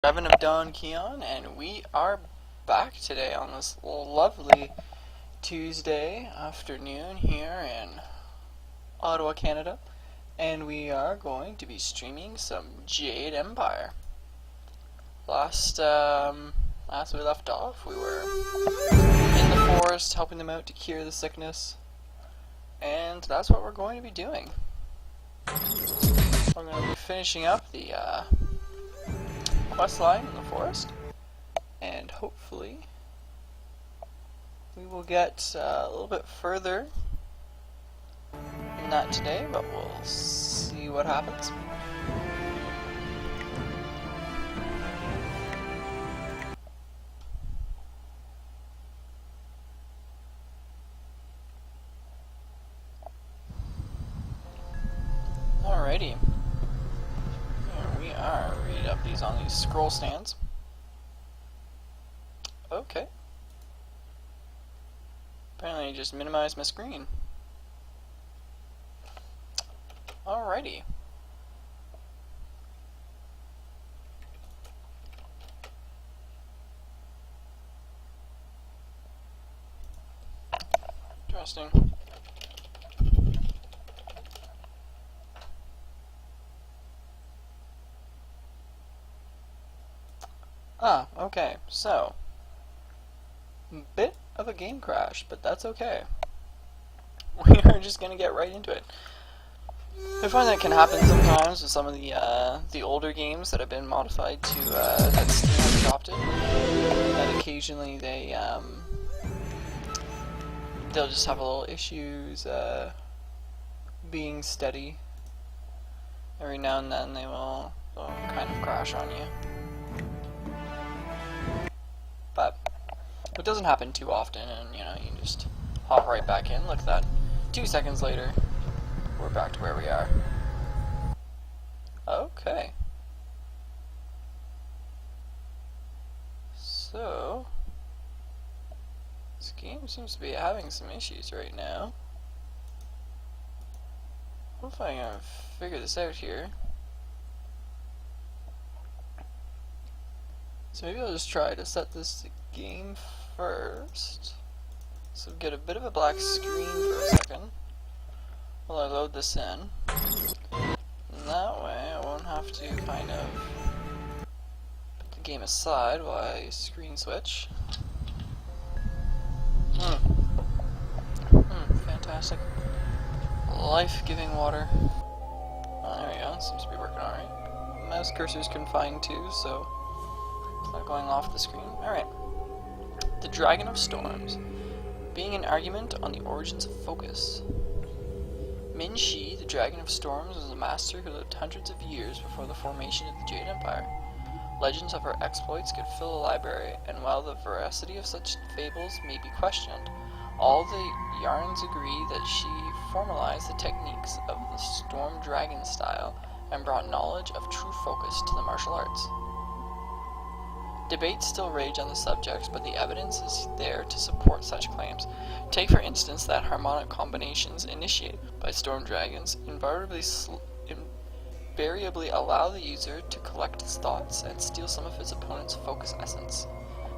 Revan of Don Keon, and we are back today on this lovely Tuesday afternoon here in Ottawa, Canada, and we are going to be streaming some Jade Empire. Last we left off, we were in the forest helping them out to cure the sickness, and that's what we're going to be doing. We're going to be finishing up the quest line in the forest, and hopefully we will get a little bit further in that today, but we'll see what happens. Alrighty. Read up these on these scroll stands. Okay. Apparently I just minimized my screen. Alrighty. Interesting. Okay, so bit of a game crash, but that's okay. We are just gonna get right into it. I find that can happen sometimes with some of the older games that have been modified to that Steam has adopted. That occasionally they'll just have a little issues being steady. Every now and then they'll kind of crash on you. But it doesn't happen too often, and you can just hop right back in. Look at that. 2 seconds later, we're back to where we are. Okay. So, this game seems to be having some issues right now. What if I can figure this out here? So maybe I'll just try to set this to game first. So get a bit of a black screen for a second while I load this in. And that way I won't have to kind of put the game aside while I screen switch. Fantastic. Life-giving water. Oh, there we go. Seems to be working alright. Mouse cursor's confined too, so it's not going off the screen. Alright. The Dragon of Storms. Being an argument on the origins of focus. Min Shi, the Dragon of Storms, was a master who lived hundreds of years before the formation of the Jade Empire. Legends of her exploits could fill a library, and while the veracity of such fables may be questioned, all the yarns agree that she formalized the techniques of the Storm Dragon style and brought knowledge of true focus to the martial arts. Debates still rage on the subject, but the evidence is there to support such claims. Take for instance that harmonic combinations initiated by storm dragons invariably allow the user to collect his thoughts and steal some of his opponent's focus essence.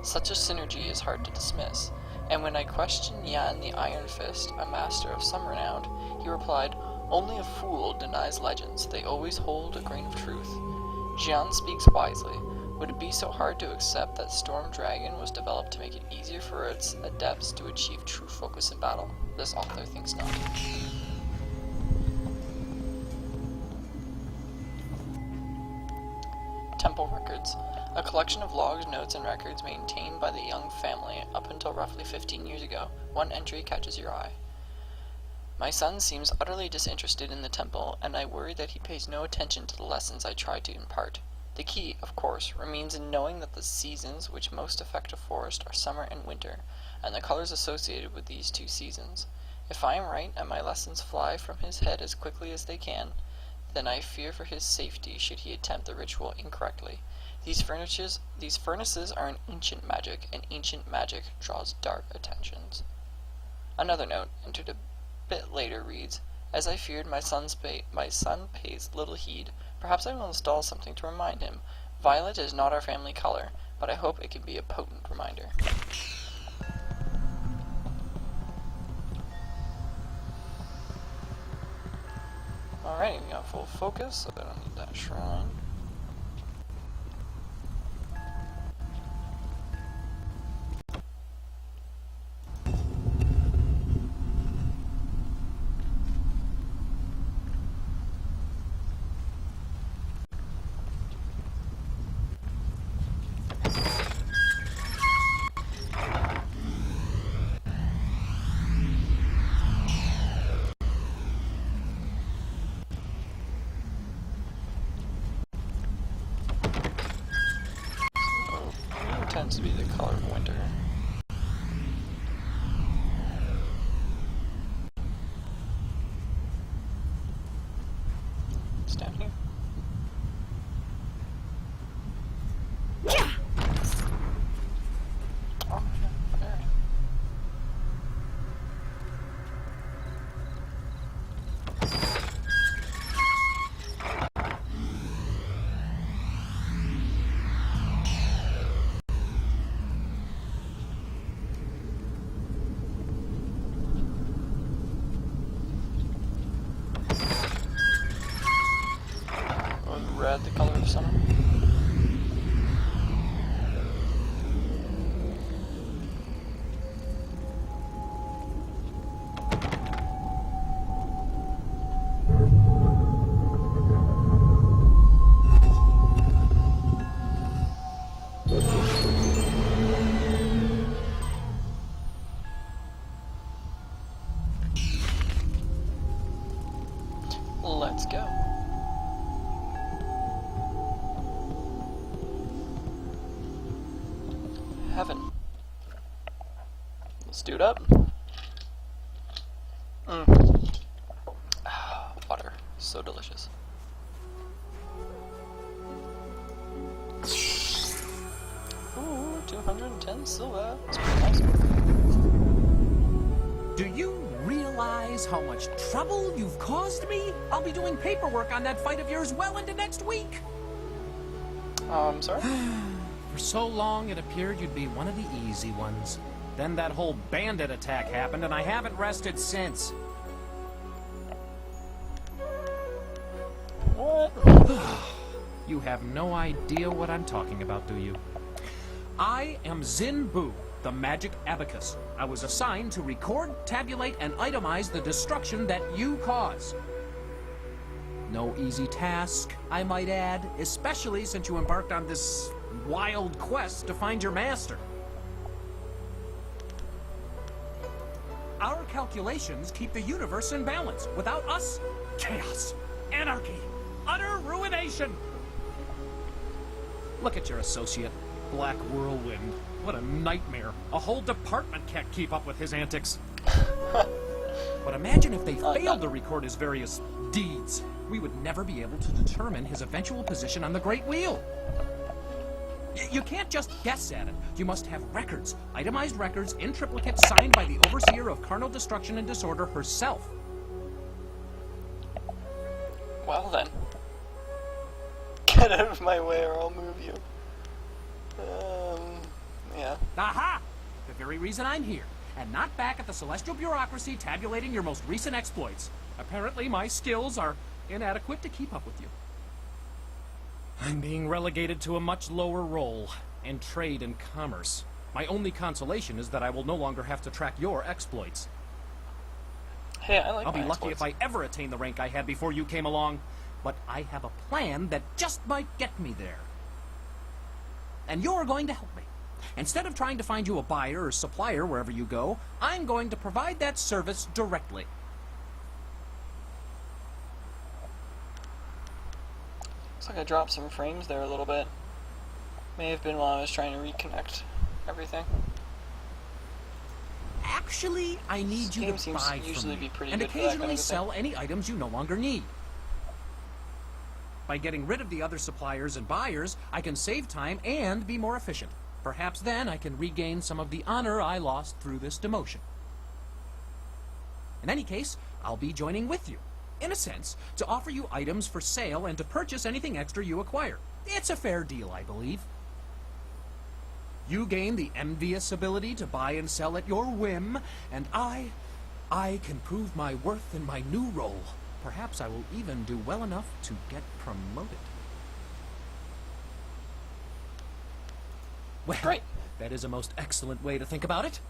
Such a synergy is hard to dismiss, and when I questioned Yan the Iron Fist, a master of some renown, he replied, "Only a fool denies legends, they always hold a grain of truth." Jian speaks wisely. Would it be so hard to accept that Storm Dragon was developed to make it easier for its adepts to achieve true focus in battle? This author thinks not. Temple Records. A collection of logs, notes, and records maintained by the Young family up until roughly 15 years ago. One entry catches your eye. My son seems utterly disinterested in the temple, and I worry that he pays no attention to the lessons I try to impart. The key, of course, remains in knowing that the seasons which most affect a forest are summer and winter, and the colors associated with these two seasons. If I am right, and my lessons fly from his head as quickly as they can, then I fear for his safety should he attempt the ritual incorrectly. These furnaces are an ancient magic, and ancient magic draws dark attentions. Another note, entered a bit later, reads, As I feared, my son pays little heed. Perhaps I will install something to remind him. Violet is not our family color, but I hope it can be a potent reminder. Alright, we got full focus, so I don't need that shrine. Tends to be the color of winter. Stand here. Oh, there. Red, the color of summer. Let's go. Heaven. Let's do it up. Water. So delicious. Ooh, 210 silver. That's pretty nice. Do you realize how much trouble you've caused me? I'll be doing paperwork on that fight of yours well into next week. Sorry? For so long, it appeared you'd be one of the easy ones. Then that whole bandit attack happened, and I haven't rested since. What? You have no idea what I'm talking about, do you? I am Zin Bu, the magic abacus. I was assigned to record, tabulate, and itemize the destruction that you cause. No easy task, I might add, especially since you embarked on this wild quest to find your master. Our calculations keep the universe in balance. Without us, chaos, anarchy, utter ruination. Look at your associate, Black Whirlwind. What a nightmare. A whole department can't keep up with his antics. But imagine if they failed to record his various deeds. We would never be able to determine his eventual position on the Great Wheel. You can't just guess at it. You must have records, itemized records in triplicate signed by the Overseer of Carnal Destruction and Disorder herself. Well then. Get out of my way or I'll move you. Yeah. Aha! The very reason I'm here, and not back at the Celestial Bureaucracy tabulating your most recent exploits. Apparently my skills are inadequate to keep up with you. I'm being relegated to a much lower role in trade and commerce. My only consolation is that I will no longer have to track your exploits. Hey, I like I'll be my lucky exploits. if I ever attain the rank I had before you came along, but I have a plan that just might get me there. And you're going to help me. Instead of trying to find you a buyer or supplier wherever you go, I'm going to provide that service directly. Looks like I dropped some frames there a little bit. May have been while I was trying to reconnect everything. Actually, I need you Game to seems buy to usually from me, be pretty and good for that kind occasionally of a thing. sell any items you no longer need. By getting rid of the other suppliers and buyers, I can save time and be more efficient. Perhaps then I can regain some of the honor I lost through this demotion. In any case, I'll be joining with you, in a sense, to offer you items for sale and to purchase anything extra you acquire. It's a fair deal, I believe. You gain the envious ability to buy and sell at your whim, and I can prove my worth in my new role. Perhaps I will even do well enough to get promoted. Well, Great. that is a most excellent way to think about it.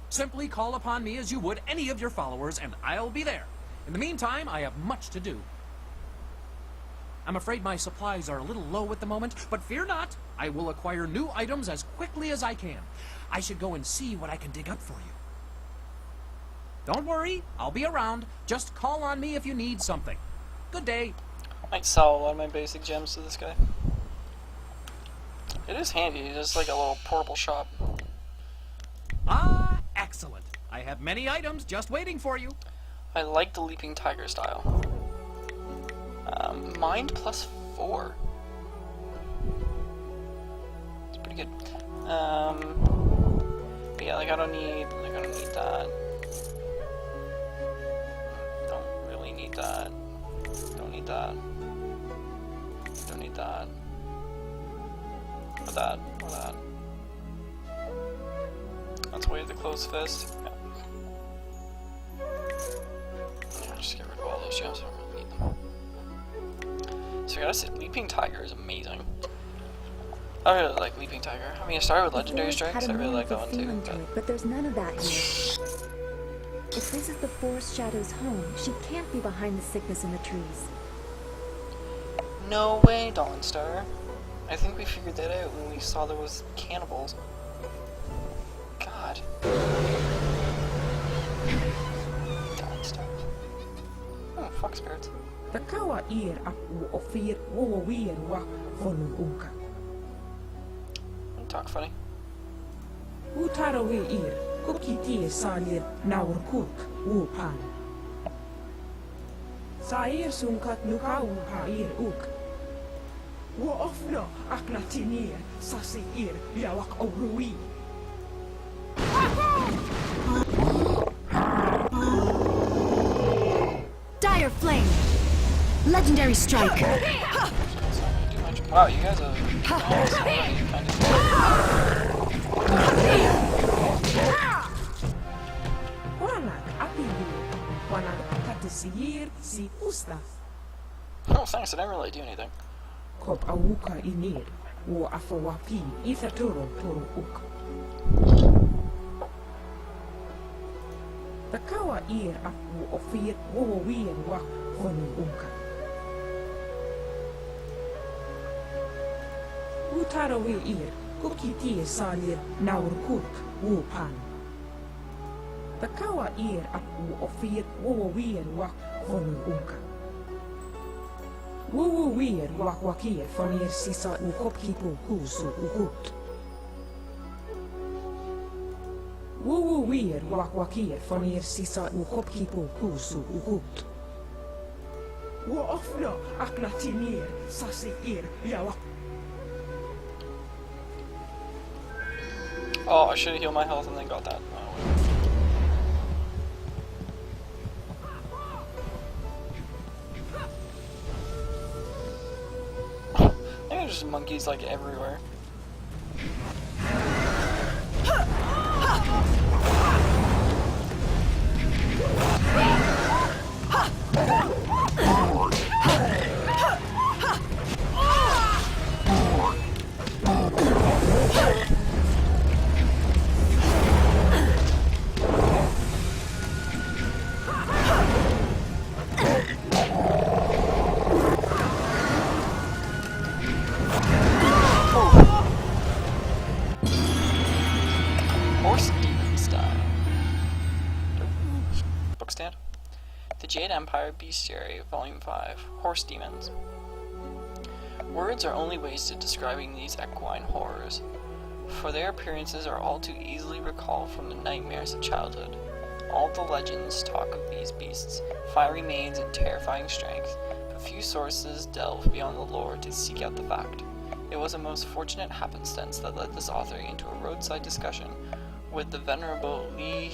Simply call upon me as you would any of your followers, and I'll be there. In the meantime, I have much to do. I'm afraid my supplies are a little low at the moment, but fear not, I will acquire new items as quickly as I can. I should go and see what I can dig up for you. Don't worry, I'll be around. Just call on me if you need something. Good day. I might sell a lot of my basic gems to this guy. It is handy, it's just like a little portable shop. Ah, excellent. I have many items just waiting for you. I like the Leaping Tiger style. Mind +4. It's pretty good. But yeah, like I don't need that. Don't really need that. Don't need that. Don't need that. Or that. Or that. Let's wave the closed fist. Yeah, just get rid of all those gems. I don't really need them. So I gotta say, Leaping Tiger is amazing. I really like Leaping Tiger. I mean, I started with Legendary Strikes. I really like that one too. But there's none of that here. If this is the Forest Shadow's home, she can't be behind the sickness in the trees. No way, Dawnstar. I think we figured that out when we saw there was cannibals. God. Dawnstar. Oh, fuck spirits. Takawa ir aku ofir wo wir wa honu unka. Don't talk funny. Utaro we ir kukiti salir naur kuk upan. Sair sunkat nukau ir uk. Wo ofno aknatinir sasi ir yawak obrui. Dire Flame! Legendary Strike! Wow, you guys are almost already kind of. Wanak apiyu. Wanak katisir si usta. Oh, thanks. I didn't really do anything. Kop awuka inir. Wo afawapi ithaturo turu uk. Takawa ir aku ofir wo wir wa honu unka. Utaro we ir kukiti salir naur kuk upan. Takawa ir aku ofir wo wir wa honu unka. Wo wir wa wakir fonir sisa ukopkipu kusu ukut. Wo wir wa wakir fonir sisa ukopkipu kusu ukut. Wo ofno aknatinir sasi ir yawak. Oh, I should have healed my health and then got that. I think there's just monkeys like everywhere. Horse Demon style. Book stand. The Jade Empire Bestiary, Volume 5. Horse Demons. Words are only wasted describing these equine horrors, for their appearances are all too easily recalled from the nightmares of childhood. All the legends talk of these beasts, fiery manes and terrifying strength, but few sources delve beyond the lore to seek out the fact. It was a most fortunate happenstance that led this author into a roadside discussion with the venerable Li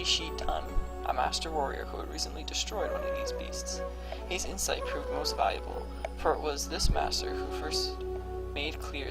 Shitan, a master warrior who had recently destroyed one of these beasts. His insight proved most valuable, for it was this master who first made clear